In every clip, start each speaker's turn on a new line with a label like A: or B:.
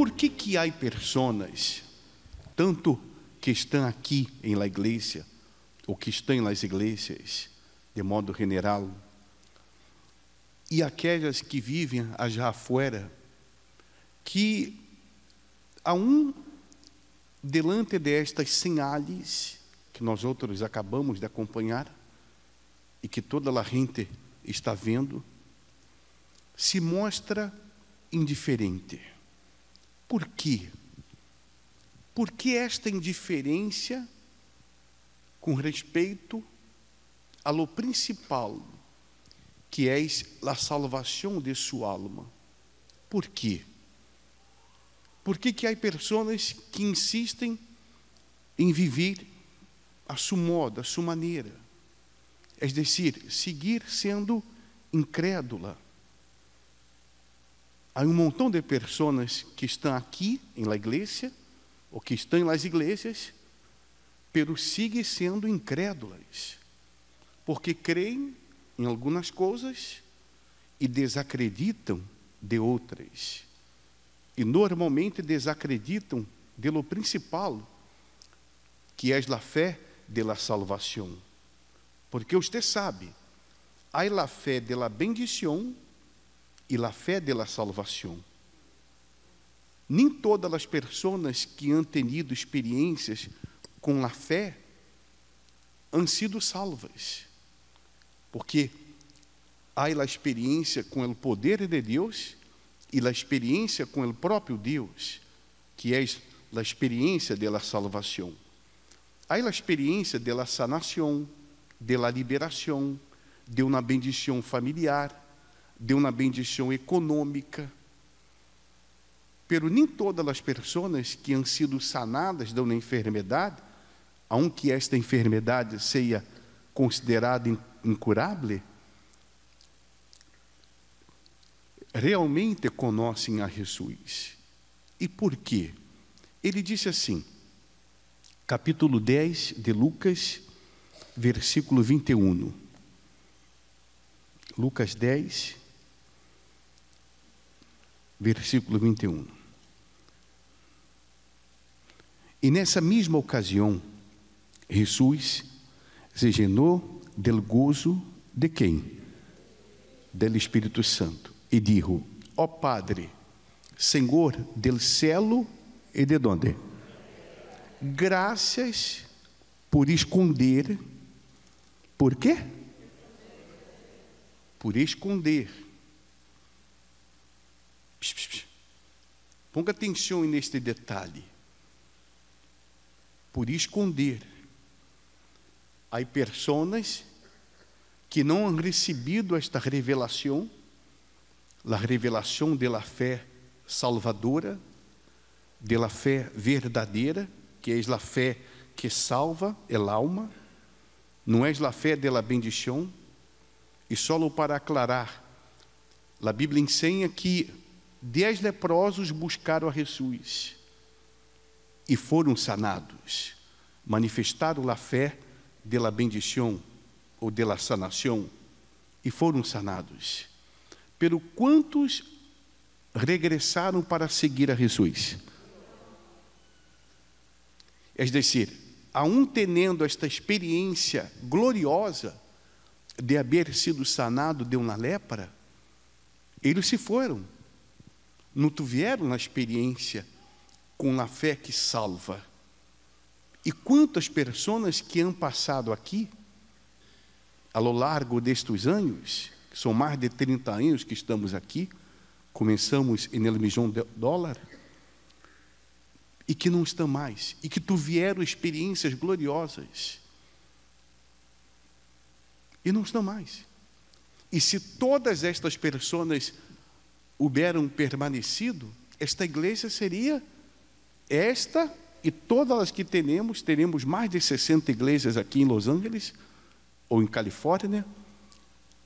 A: por que há pessoas, tanto que estão aqui em la igreja, ou que estão nas igrejas, de modo general, e aquelas que vivem já afuera, que aún delante destas sinais que nós outros acabamos de acompanhar e que toda a gente está vendo, se mostra indiferente. Por quê? Por que esta indiferença com respeito a lo principal, que é a salvação de sua alma? Por quê? Por que há pessoas que insistem em viver a seu modo, a sua maneira? É decir, seguir sendo incrédula. Há montão de pessoas que estão aqui em la igreja, ou que estão nas igrejas, pero seguem sendo incrédulas, porque creem em algumas coisas e desacreditam de outras. E normalmente desacreditam de lo principal, que é a fé de la salvação. Porque você sabe, há a fé de la bendição e la fé de la salvação. Nem todas as pessoas que han tenido experiências com a fé han sido salvas. Porque há a experiência com o poder de Deus e a experiência com o próprio Deus, que é a experiência de la salvação. Há a experiência de la sanação, de la liberação, de uma bendição familiar, de uma bendição econômica. Pero nem todas as pessoas que han sido sanadas de uma enfermidade, aunque esta enfermidade seja considerada incurável, realmente conhecem a Jesus. E por quê? Ele disse assim, capítulo 10 de Lucas, versículo 21. Lucas 10, versículo 21. E nessa mesma ocasião, Jesus se llenou del gozo de quem? Del Espírito Santo. E dijo, ó Padre, Senhor del cielo e de donde? Graças por esconder. Por quê? Por esconder. Ponga atenção neste detalhe. Por esconder. Há pessoas que não han recebido esta revelação, a revelação de la fé salvadora, de la fé verdadeira, que é a fé que salva el alma, não é a fé de la bendição. E só para aclarar, a Bíblia ensina que 10 leprosos buscaram a Jesus e foram sanados, manifestaram a fé de la bendição ou de la sanação e foram sanados. Pero quantos regressaram para seguir a Jesus? É decir, aún tendo esta experiência gloriosa de haver sido sanado de uma lepra, eles se foram, não tiveram a experiência com a fé que salva. E quantas pessoas que han passado aqui, a lo largo destes anos, que são mais de 30 anos que estamos aqui, começamos em el millón de dólar, e que não estão mais, e que tiveram experiências gloriosas, e não estão mais. E se todas estas pessoas houveram permanecido, esta igreja seria esta e todas as que teremos mais de 60 igrejas aqui em Los Angeles, ou em Califórnia,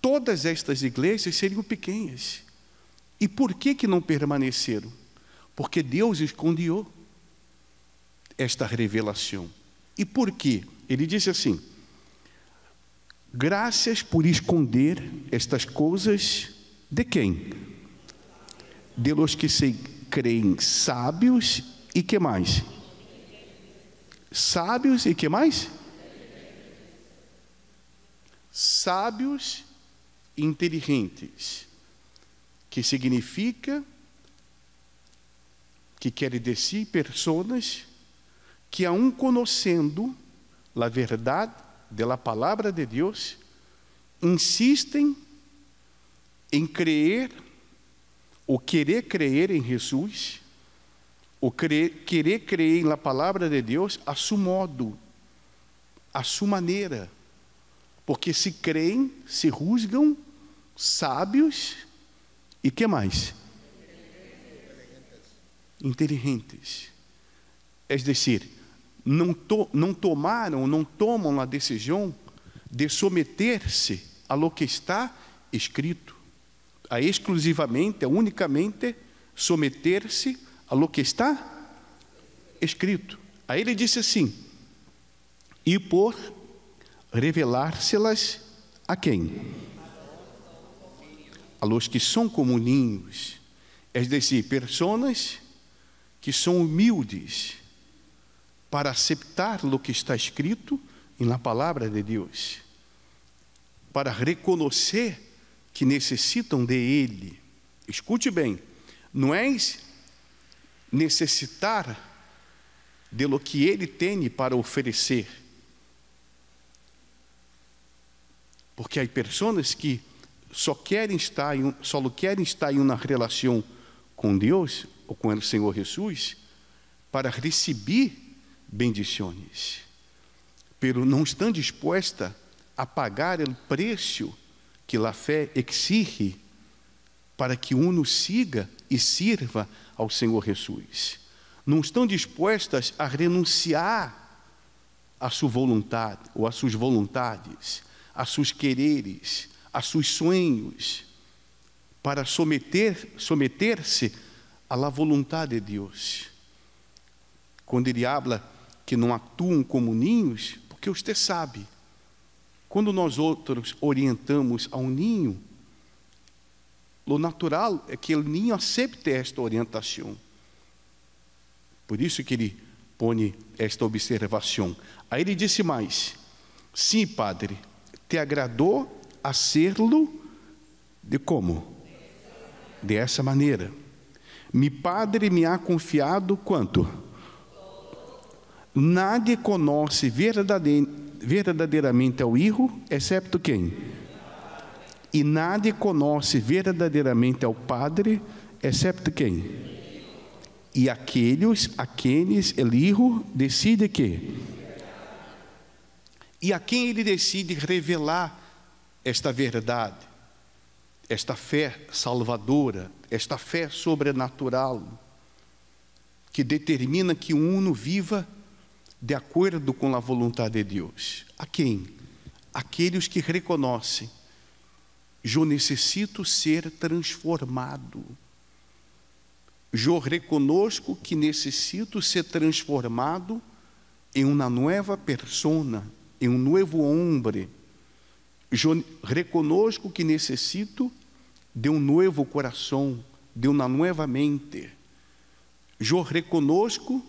A: todas estas igrejas seriam pequenas. E por que não permaneceram? Porque Deus escondeu esta revelação. E por quê? Ele disse assim, graças por esconder estas coisas de quem? De los que se creem sábios e que mais? Sábios e que mais? Sábios e inteligentes, que significa que quer dizer pessoas que aun conhecendo a verdade da palavra de Deus, insistem em crer ou querer crer em Jesus, ou querer crer na palavra de Deus a seu modo, a sua maneira, porque se creem, se julgam sábios e que mais? Inteligentes. É dizer, não tomam a decisão de someter-se a lo que está escrito, a exclusivamente, a unicamente someter-se a lo que está escrito. Aí ele disse assim: e por revelar-se-las a quem? A los que são como ninhos, é dizer, pessoas que são humildes para aceitar o que está escrito na palavra de Deus, para reconhecer que necessitam de Ele. Escute bem, não é necessitar de lo que Ele tem para oferecer, porque há pessoas que só querem estar em uma relação com Deus ou com o Senhor Jesus para receber bendições, pero não estão dispostas a pagar o preço que a fé exige para que uno siga e sirva ao Senhor Jesus. Não estão dispostas a renunciar à sua vontade ou às suas vontades, a seus quereres, a seus sonhos, para someter-se à vontade de Deus. Quando ele habla que não atuam como ninhos, porque você sabe, quando nós outros orientamos a um ninho, o natural é que o ninho aceite esta orientação. Por isso que ele põe esta observação. Aí ele disse mais: sim, Padre, te agradou a ser-lo de como? Dessa maneira. Mi Padre me ha confiado quanto? Nadie conhece verdadeiramente ao Hijo, excepto quem? E nadie conhece verdadeiramente ao Padre, excepto quem? E aqueles a quenes o Hijo decide que? E a quem ele decide revelar esta verdade, esta fé salvadora, esta fé sobrenatural, que determina que o uno viva de acordo com a vontade de Deus. A quem? Aqueles que reconhecem: eu necessito ser transformado. Eu reconozco que necessito ser transformado em uma nova persona, em um novo homem. Eu reconozco que necessito de um novo coração, de uma nova mente. Eu reconozco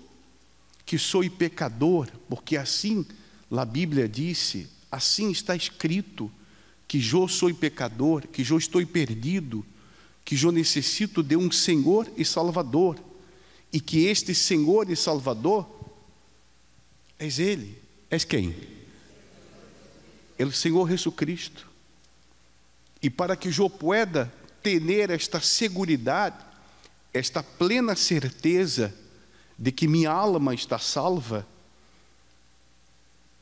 A: que sou pecador, porque assim a Bíblia disse, assim está escrito, que eu sou pecador, que eu estou perdido, que eu necessito de um Senhor e Salvador, e que este Senhor e Salvador és Ele. És quem? É o Senhor Jesus Cristo. E para que eu pueda ter esta seguridade, esta plena certeza de que minha alma está salva,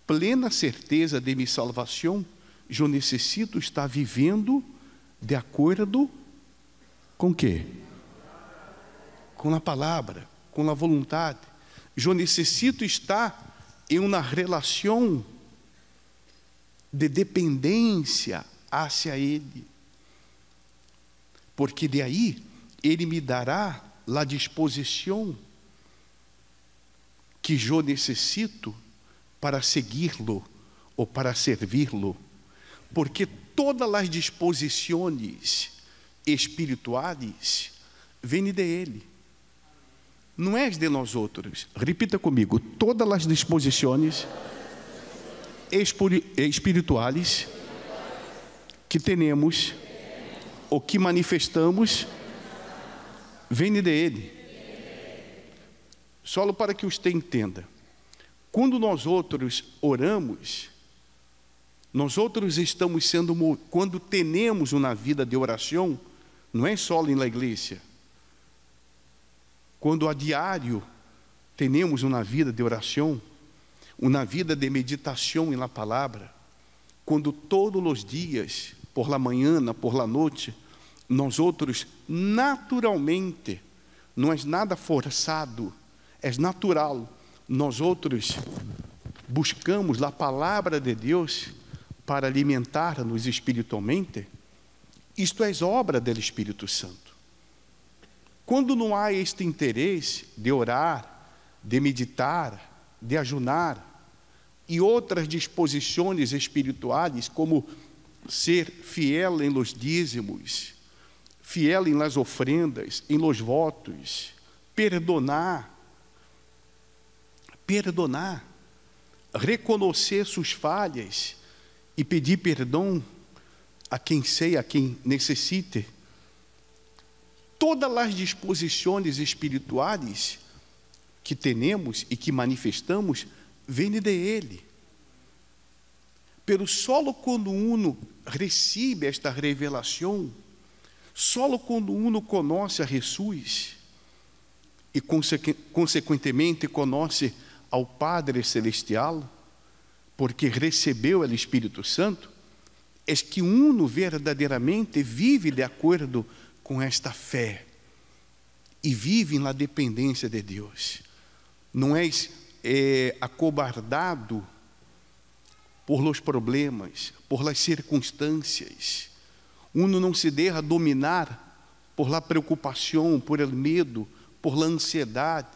A: plena certeza de minha salvação, eu necessito estar vivendo de acordo com o quê? Com a palavra, com a vontade. Eu necessito estar em uma relação de dependência hacia Ele, porque de aí Ele me dará a disposição que eu necessito para segui-lo ou para servi-lo, porque todas as disposições espirituais vêm de Ele. não é de nós outros. Repita comigo: todas as disposições espirituais que temos ou que manifestamos vêm dele. Só para que você entenda, quando nós outros oramos, nós outros estamos sendo, quando temos uma vida de oração, não é só na igreja. Quando a diário temos uma vida de oração, uma vida de meditação na palavra, quando todos os dias, por la manhã, por la noite, nós outros naturalmente, não é nada forçado, é natural, nós outros buscamos a palavra de Deus para alimentar-nos espiritualmente. Isto é obra do Espírito Santo. Quando não há este interesse de orar, de meditar, de ajunar e outras disposições espirituais, como ser fiel em los dízimos, fiel em las ofrendas, em los votos, perdonar, reconhecer suas falhas e pedir perdão a quem sei, a quem necessite. Todas as disposições espirituais que temos e que manifestamos vêm de Ele. Pero solo quando uno recebe esta revelação, solo quando uno conhece a Jesus e consequentemente conhece ao Padre Celestial, porque recebeu o Espírito Santo, é que uno verdadeiramente vive de acordo com esta fé e vive na dependência de Deus. Não és acobardado por los problemas, por las circunstâncias. Uno não se deixa dominar por la preocupação, por el medo, por la ansiedade.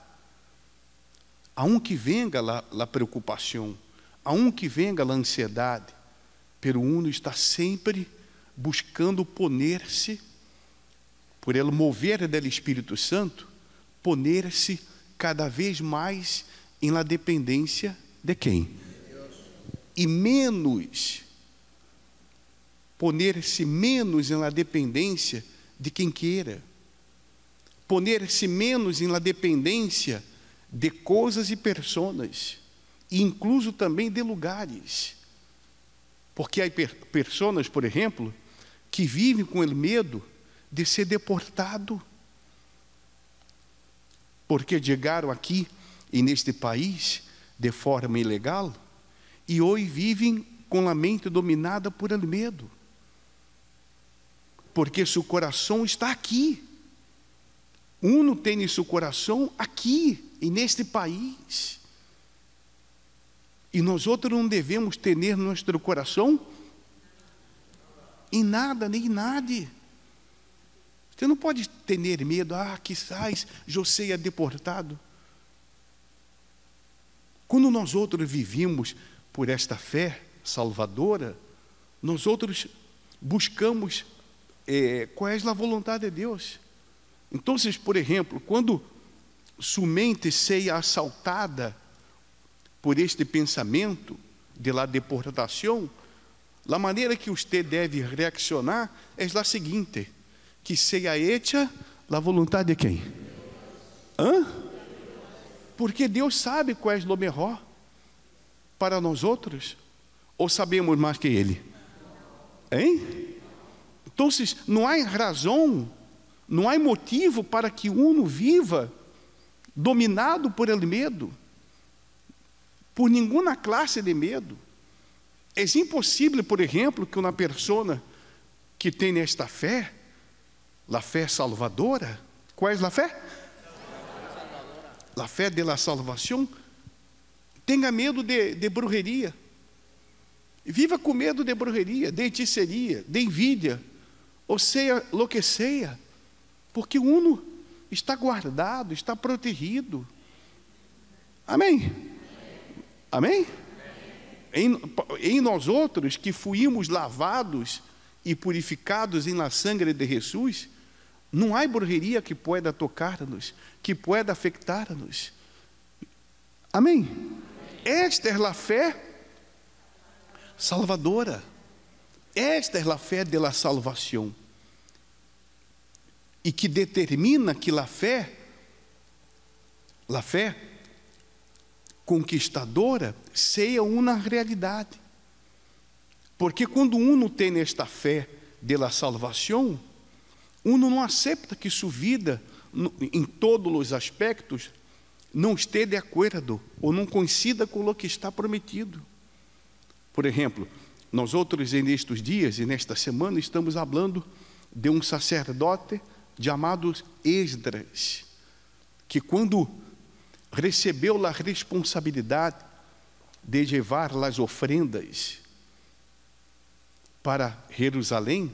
A: Aunque venga la preocupação, aunque venga la ansiedade, pero uno está sempre buscando poner-se, por ele mover do Espírito Santo, poner-se cada vez mais em la dependência de quem? E menos, poner-se menos em la dependência de quem queira, poner-se menos em la dependência de coisas e pessoas, e incluso também de lugares. Porque há pessoas, por exemplo, que vivem com o medo de ser deportado, porque chegaram aqui e neste país de forma ilegal e hoje vivem com a mente dominada por el medo, porque seu coração está aqui. Uno tem seu coração aqui e neste país, e nós outros não devemos ter nosso coração em nada nem em nada. Você não pode ter medo, quizás eu seja deportado. Quando nós outros vivimos por esta fé salvadora, nós outros buscamos qual é a vontade de Deus. Então, por exemplo, quando sua mente seja assaltada por este pensamento de la deportação, a maneira que você deve reaccionar é a seguinte: que seja hecha a vontade de quem? Porque Deus sabe qual é o melhor para nós outros, ou sabemos mais que Ele? Então, não há razão, não há motivo para que uno viva dominado por ele medo, por nenhuma classe de medo. É impossível, por exemplo, que uma pessoa que tem esta fé, a fé salvadora, qual é a fé? A fé de la salvação, tenha medo de brujeria, viva com medo de brujeria, de hechiceria, de envidia, ou seja, lo que seja, porque uno está guardado, está protegido. Amém? Amém? Em nós outros que fomos lavados e purificados em la sangre de Jesus, Não há brujeria que pueda tocar-nos, que pueda afectar-nos. Amém? Esta é a fé salvadora. Esta é a fé de la salvação. E que determina que a fé conquistadora seja uma realidade. Porque quando uno tem esta fé de la salvação, uno não aceita que sua vida, em todos os aspectos, não esteja de acordo ou não coincida com o que está prometido. Por exemplo, nós outros nestes dias e nesta semana estamos falando de um sacerdote chamado Esdras, que quando recebeu a responsabilidade de levar as ofrendas para Jerusalém,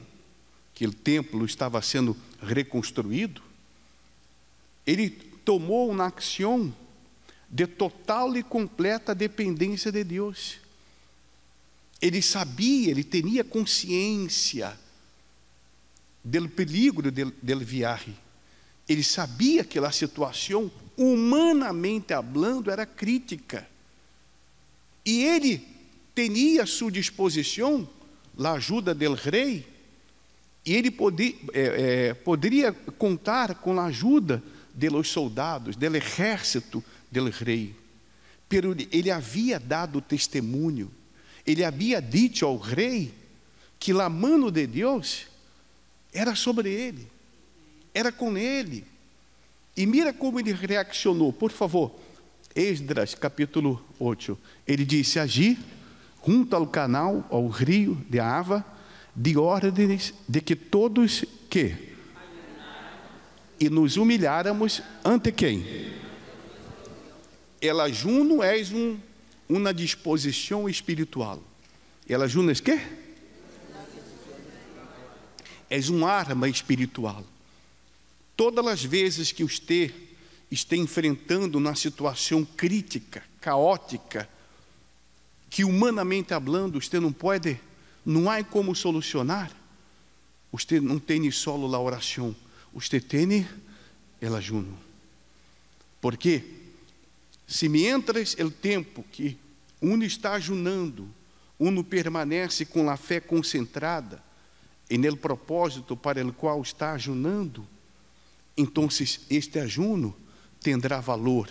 A: que o templo estava sendo reconstruído, ele tomou uma ação de total e completa dependência de Deus. Ele sabia, ele tinha consciência do perigo del viagem. Ele sabia que a situação, humanamente falando, era crítica. E ele tinha à sua disposição a ajuda do rei, e ele poderia contar com a ajuda dos soldados, do exército do rei. Pero ele havia dado testemunho, ele havia dito ao rei que a mão de Deus era sobre ele, era com ele. E mira como ele reaccionou, por favor. Esdras, capítulo 8. Ele disse: agir junto ao canal, ao rio de Ava, de ordens de que todos e nos humilháramos ante quem? El ajuno é uma disposição espiritual. El ajuno é quê? É uma arma espiritual. Todas as vezes que você está enfrentando uma situação crítica, caótica, que humanamente falando você não pode, não há como solucionar, você não tem só a oração, você tem o ajuno. Porque se mientras o tempo que uno está ajunando, uno permanece com a fé concentrada e no propósito para o qual está ajunando, então este ajuno terá valor.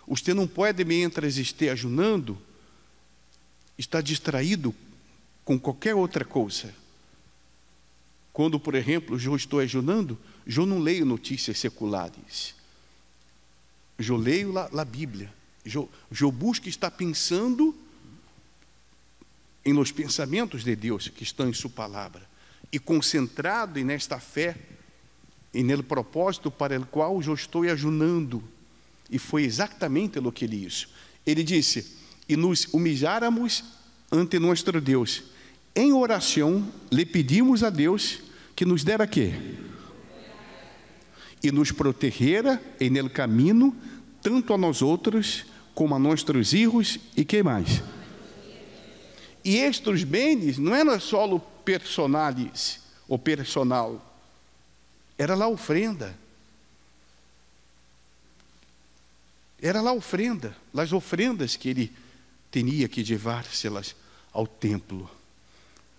A: Você não pode, mientras esteja ajunando, estar distraído com qualquer outra coisa. Quando, por exemplo, eu estou ajunando, eu não leio notícias seculares. Eu leio a Bíblia. Eu busco estar pensando em los pensamentos de Deus que estão em sua palavra e concentrado nesta fé e no propósito para o qual eu estou ajunando. E foi exatamente o que ele disse. Ele disse: e nos humilháramos ante nosso Deus. Em oração, lhe pedimos a Deus que nos dera quê? E nos protegera em el caminho, tanto a nós outros, como a nossos filhos, e que mais? E estes bens não eram só o personales, o personal, era a ofrenda. Era a ofrenda, as ofrendas que ele tinha que levar-se-las ao templo.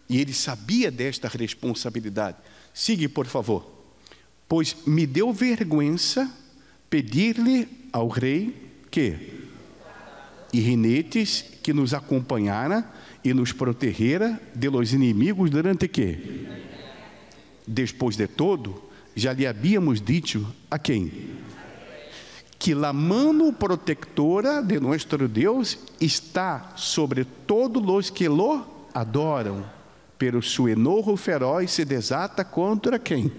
A: E ele sabia desta responsabilidade. Siga, por favor. Pois me deu vergonha pedir-lhe ao rei que e rinetes que nos acompanhara e nos protegera de los inimigos durante que? Depois de todo, já lhe havíamos dito a quem? Que a mão protectora de nosso Deus está sobre todos os que lo adoram, pero su enojo feroz se desata contra quem?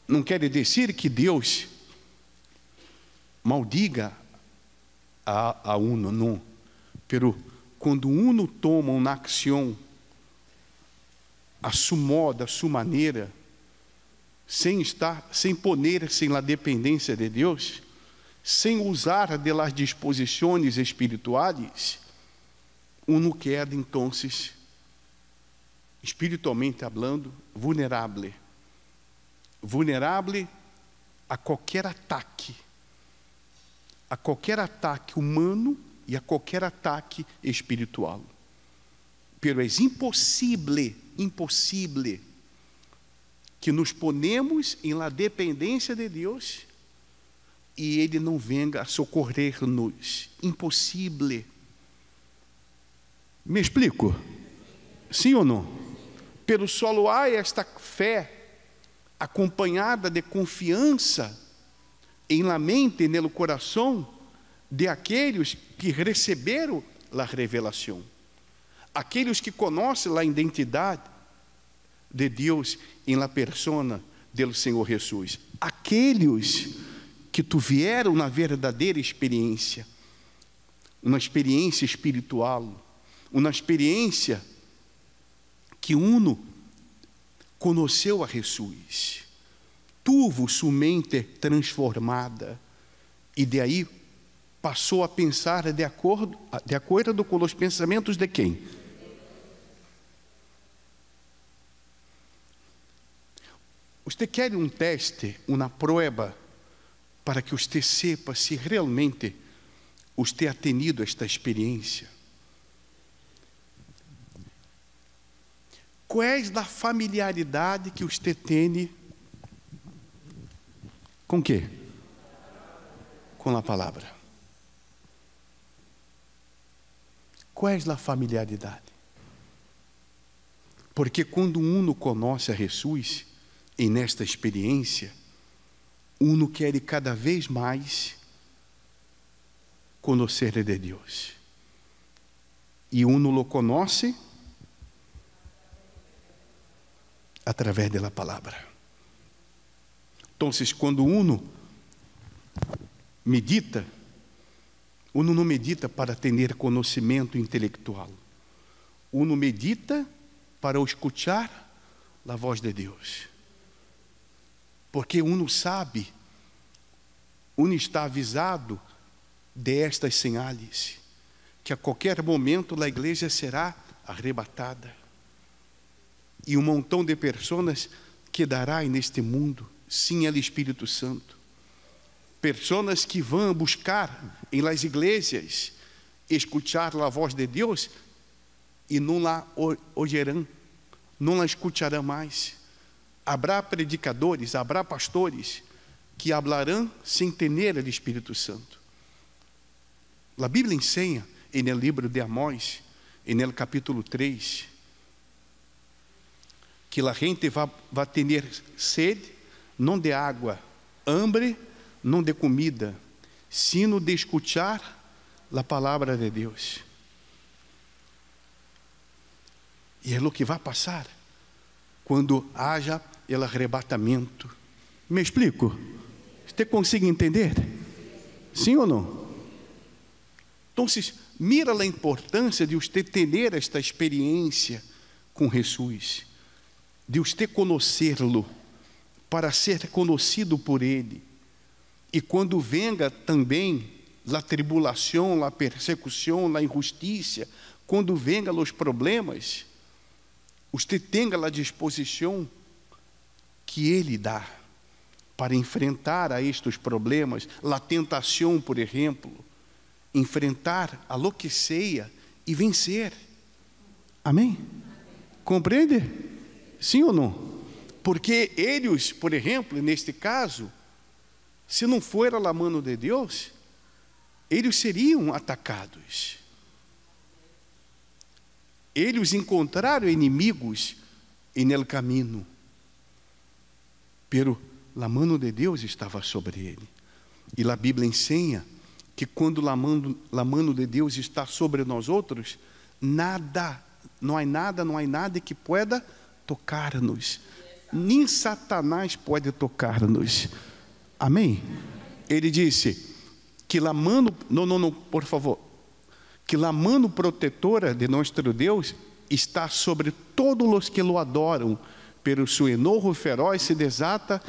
A: Não quer dizer que Deus maldiga a uno, não. Pero quando uno toma uma ação a su modo, a sua maneira, sem poner-se na dependência de Deus, sem usar de las disposições espirituais, uno queda, então, espiritualmente hablando, vulnerável vulnerável a qualquer ataque humano e a qualquer ataque espiritual. Pero é impossível que nos ponemos em la dependência de Deus e Ele não venga a socorrer-nos. Impossível. Me explico? Sim ou não? Pero só há esta fé acompanhada de confiança em la mente e no coração de aqueles que receberam a revelação, aqueles que conhecem a identidade de Deus em la persona do Senhor Jesus, aqueles que tiveram na verdadeira experiência, uma experiência espiritual, uma experiência que uno conheceu a Jesus, tuvo sua mente transformada e de aí passou a pensar de acordo com os pensamentos de quem? Você quer um teste, uma prova, para que você sepa se realmente você ha tenido esta experiência? Qual é a familiaridade que você tem com quê? Com a palavra. Qual é a familiaridade? Porque quando uno conhece a Jesus, e nesta experiência, uno quer cada vez mais conhecer de Deus. E uno lo conhece através da palavra. Então, quando uno medita, uno não medita para ter conhecimento intelectual. Uno medita para escutar a voz de Deus. Porque uno sabe, uno está avisado destas señales, que a qualquer momento a igreja será arrebatada. E um montão de pessoas quedará neste mundo, sem o Espírito Santo. Pessoas que vão buscar em las igrejas, escuchar a voz de Deus, e não la ouvirão, não la escucharão mais. Habrá predicadores, habrá pastores que hablarão sem ter o Espírito Santo. A Bíblia ensina, no livro de Amós, no capítulo 3, que a gente vai ter sede, não de água, hambre, não de comida, sino de escuchar a palavra de Deus. E é o que vai passar quando haja o arrebatamento. Me explico? Você consegue entender? Sim ou não? Então, mira a importância de você ter esta experiência com Jesus, de você conhecê-lo, para ser conhecido por Ele. E quando venga também a tribulação, a persecução, a injustiça, quando venga os problemas, você tenha a disposição que Ele dá para enfrentar a estes problemas, a tentação, por exemplo, enfrentar a lo que seja e vencer. Amém? Compreende? Sim ou não? Porque eles, por exemplo, neste caso, se não for a mão de Deus, eles seriam atacados. Eles encontraram inimigos no caminho, pero a mão de Deus estava sobre ele. E a Bíblia ensina que quando a mão de Deus está sobre nós outros, não há nada que pueda tocar-nos. Nem Satanás pode tocar-nos. Amém? Ele disse que a mão, não, por favor, que a mão protetora de nosso Deus está sobre todos os que o adoram, pero su enojo feroz se desata,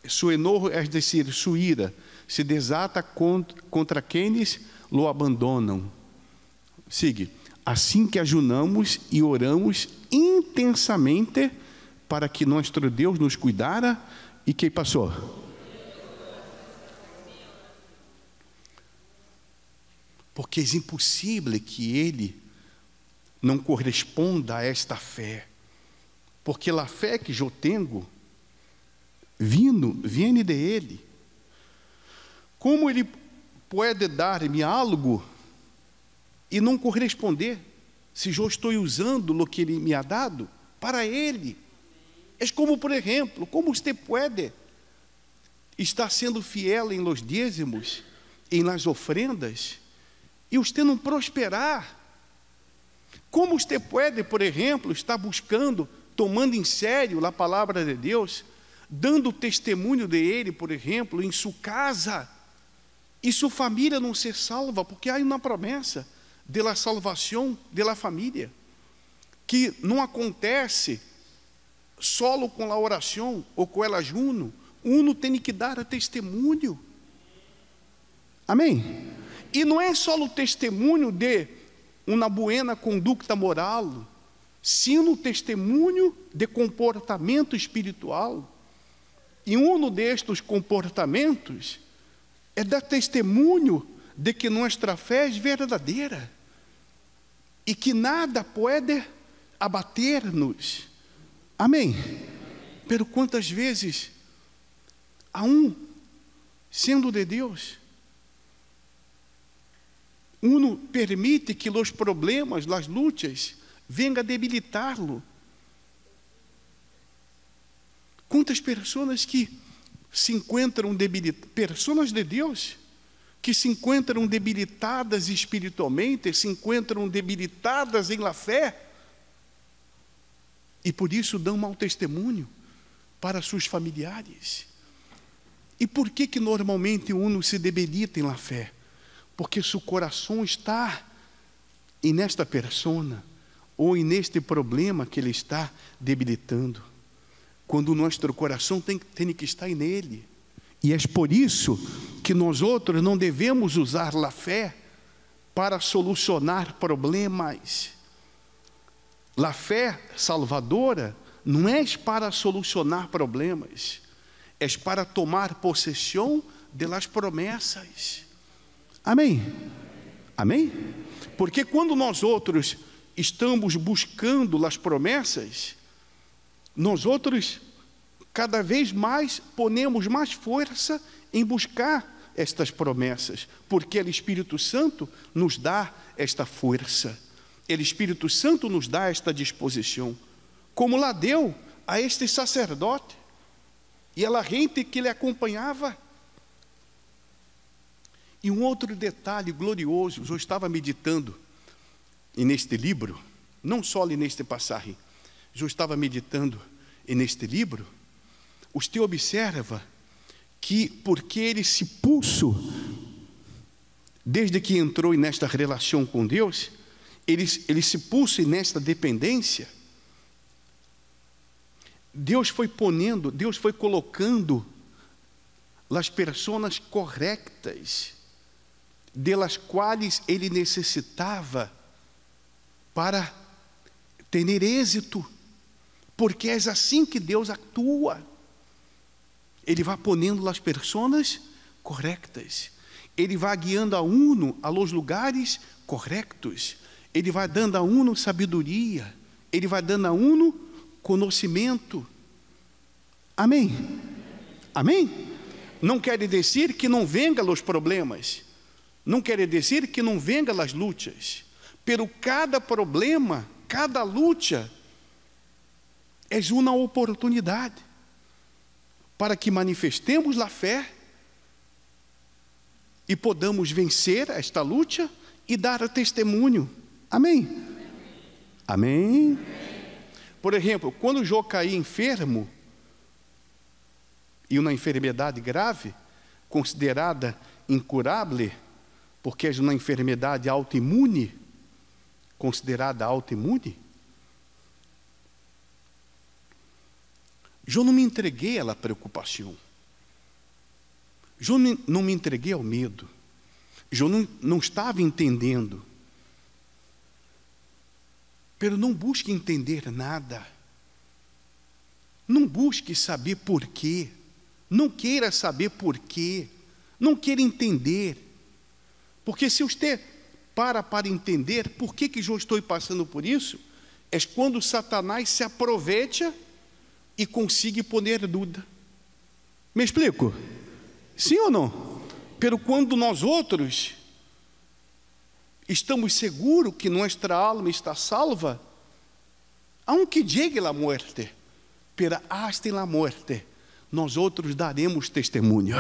A: su enojo, é decir, sua ira, se desata contra quienes lo abandonam. Sigue. Assim que ajunamos e oramos intensamente para que nosso Deus nos cuidara E que passou? Porque é impossível que ele não corresponda a esta fé. Porque a fé que eu tenho, viene de ele. Como ele pode dar-me algo e não corresponder, se eu estou usando o que ele me ha dado para ele? É como, por exemplo, como você pode estar sendo fiel em los dízimos, em las ofrendas, e você não prosperar? Como você pode, por exemplo, estar buscando, tomando em sério a palavra de Deus, dando testemunho de Ele, por exemplo, em sua casa, e sua família não ser salva, porque há uma promessa de la salvação de la família, que não acontece solo com a oração ou com el ajuno. Uno tem que dar testemunho. Amém? E não é só o testemunho de uma buena conduta moral, sino o testemunho de comportamento espiritual. E um destes comportamentos é dar testemunho de que nossa fé é verdadeira e que nada pode abater-nos. Amém? Pero quantas vezes sendo de Deus, uno permite que os problemas, as lutas, venham a debilitar-lo. Quantas pessoas que se encontram debilitadas, pessoas de Deus, que se encontram debilitadas espiritualmente, se encontram debilitadas em la fé, e por isso dão mau testemunho para seus familiares. E por que normalmente uno se debilita em la fé? Porque seu coração está nesta persona, ou neste problema que ele está debilitando. Quando o nosso coração tem que estar nele. E é por isso que nós outros não devemos usar a fé para solucionar problemas. A fé salvadora não é para solucionar problemas, é para tomar possessão das promessas. Amém? Amém? Porque quando nós outros estamos buscando as promessas, nós outros cada vez mais ponemos mais força em buscar estas promessas, porque o Espírito Santo nos dá esta força, o Espírito Santo nos dá esta disposição, como lá deu a este sacerdote e a gente que lhe acompanhava. E um outro detalhe glorioso, eu estava meditando neste livro, não só neste passagem, eu estava meditando neste livro. Você observa que porque ele se puso, desde que entrou nesta relação com Deus, ele se puso nesta dependência, Deus foi colocando as pessoas corretas, delas quais ele necessitava para ter êxito, porque é assim que Deus atua. Ele vai ponendo as pessoas corretas, ele vai guiando a uno a los lugares corretos, ele vai dando a uno sabedoria, ele vai dando a uno conhecimento. Amém? Amém? Não quer dizer que não venham os problemas, não quer dizer que não venham as lutas, pero cada problema, cada luta é uma oportunidade para que manifestemos a fé e podamos vencer esta luta e dar testemunho. Amém? Amém? Por exemplo, quando eu caí enfermo, e uma enfermidade grave, considerada incurável, porque é uma enfermidade autoimune, considerada autoimune, eu não me entreguei à preocupação, eu não me entreguei ao medo, eu não estava entendendo. Pero não busque entender nada, não busque saber por quê, Não queira saber por quê. Não queira entender. Porque se você para entender por que eu estou passando por isso, é quando Satanás se aproveita e consiga poner dúvida. Me explico? Sim ou não? Pero quando nós outros estamos seguros que nossa alma está salva, aunque llegue a morte, pero hasta la muerte, nós outros daremos testemunho.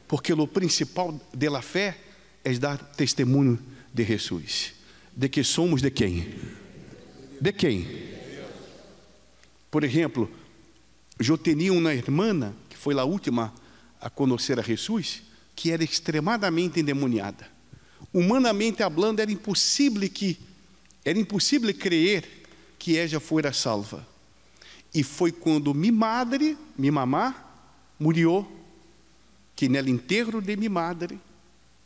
A: Porque o principal da fé é dar testemunho de Jesus. De que somos de quem? De quem? Por exemplo, eu tinha uma irmã, que foi a última a conhecer a Jesus, que era extremadamente endemoniada. Humanamente falando, era impossível crer que ela fora salva. E foi quando minha mamá, morreu, que no enterro de minha madre,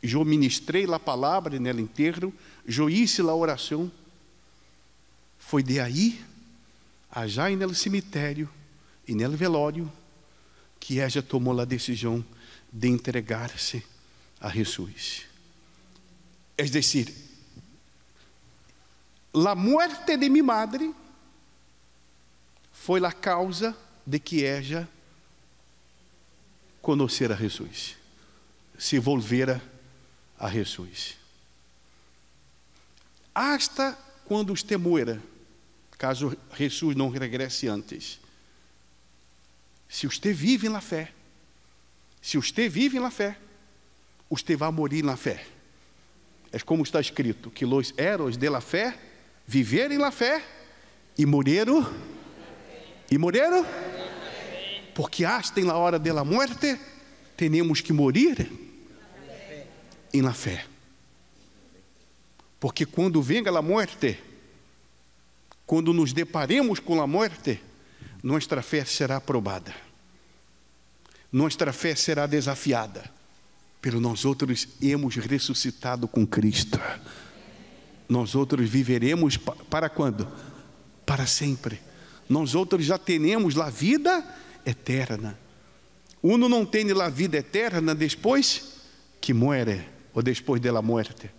A: eu ministrei a palavra no enterro, eu hice a oração. Foi de aí, já no cemitério e no velório, que ela tomou a decisão de entregar-se a Jesus. É decir, a morte de minha madre foi a causa de que ela conhecera a Jesus, se volvera a Jesus. Hasta quando você muera, caso Jesus não regresse antes, se você vive na fé, você vai morrer na fé. É como está escrito, que os heróis de la fé viveram na fé e morreram. Porque hasta na hora da morte, temos que morir e na fé. Porque quando venga a morte, quando nos deparemos com a morte, nossa fé será aprovada. Nossa fé será desafiada. Pero nós outros hemos ressuscitado com Cristo. Nós outros viveremos para quando? Para sempre. Nós outros já temos a vida eterna. Uno não tem a vida eterna depois que muere, ou depois da morte.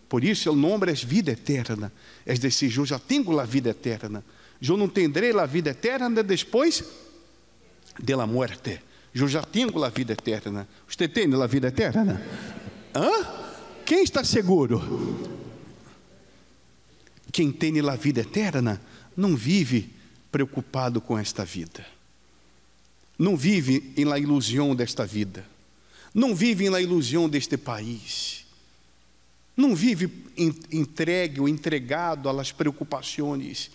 A: Por isso o nome é vida eterna. É decir, eu já tenho a vida eterna. Eu não tendrei a vida eterna depois da morte. Eu já tenho a vida eterna. Você tem a vida eterna? Quem está seguro? Quem tem a vida eterna não vive preocupado com esta vida. Não vive em la ilusão desta vida. Não vive em la ilusão deste país. Não vive entregue ou entregado às preocupações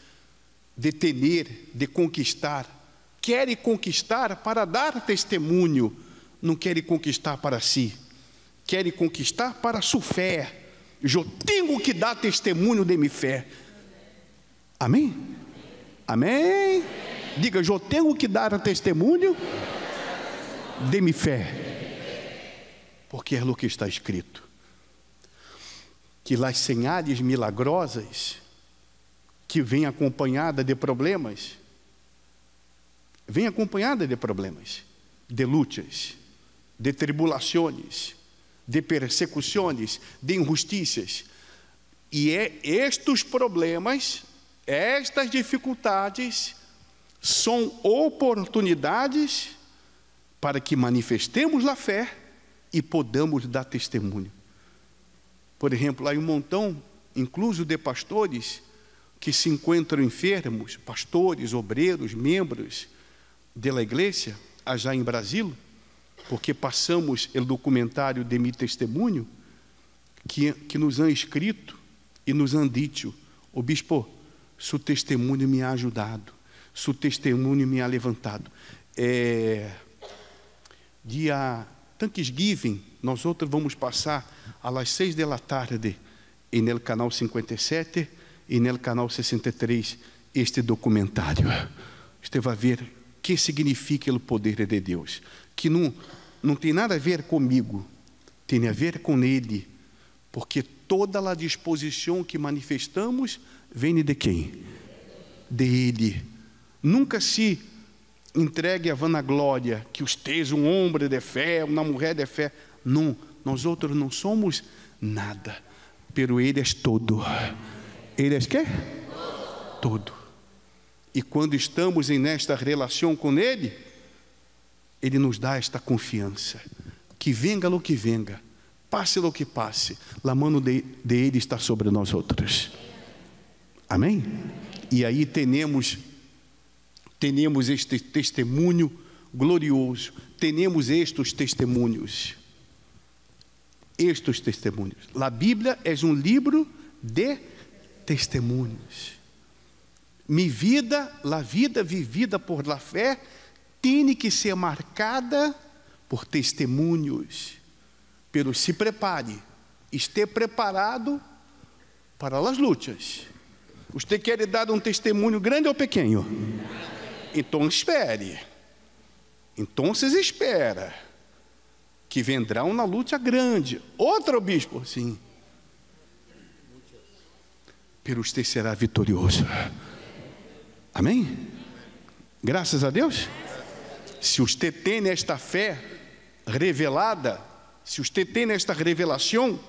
A: de ter, de conquistar. Quer conquistar para dar testemunho, não quer conquistar para si, quer conquistar para sua fé. Eu tenho que dar testemunho de minha fé. Amém? Amém? Diga, eu tenho que dar testemunho de minha fé. Porque é o que está escrito. Que as señales milagrosas que vêm acompanhada de problemas, de lutas, de tribulações, de persecuções, de injustiças. E estes problemas, estas dificuldades, são oportunidades para que manifestemos a fé e podamos dar testemunho. Por exemplo, há um montão, incluso de pastores, que se encontram enfermos, pastores, obreiros, membros da igreja, já em Brasil, porque passamos o documentário de meu testemunho, que nos han escrito e nos han dito: o bispo, seu testemunho me ha ajudado, seu testemunho me ha levantado. Dia Thanksgiving, nós outros vamos passar às 6 da tarde e no canal 57 e no canal 63 este documentário. Você vai ver o que significa o poder de Deus, que não tem nada a ver comigo, tem a ver com Ele, porque toda a disposição que manifestamos vem de quem? De Ele. Nunca se entregue a vanaglória, que usted é um homem de fé, uma mulher de fé. Não, nós outros não somos nada, pero Ele é todo. Ele é quê? Todo. E quando estamos nesta relação com Ele, Ele nos dá esta confiança, que venga o que venga, passe o que passe, a mão de Ele está sobre nós outros. Amém? E aí temos este testemunho glorioso, temos estes testemunhos. A Bíblia é um livro de testemunhos. A vida vivida por la fé tem que ser marcada por testemunhos. Pero se prepare, esteja preparado para as lutas. Você quer dar um testemunho grande ou pequeno? Então espere. Então espera que vendrá uma luta grande. Outro bispo, sim. Pero você será vitorioso. Amém? Graças a Deus. Se você tem esta fé revelada, se você tem esta revelação,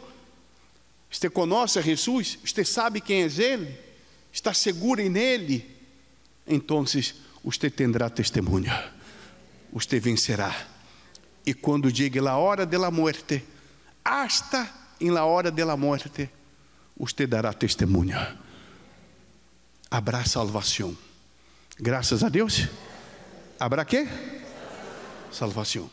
A: você conhece a Jesus, você sabe quem é Ele, está seguro nele, então você terá testemunho, você vencerá. E quando chegue a hora da morte, hasta em la hora da morte, você dará testemunho. Habrá salvação. Graças a Deus. Habrá quê? Salvação.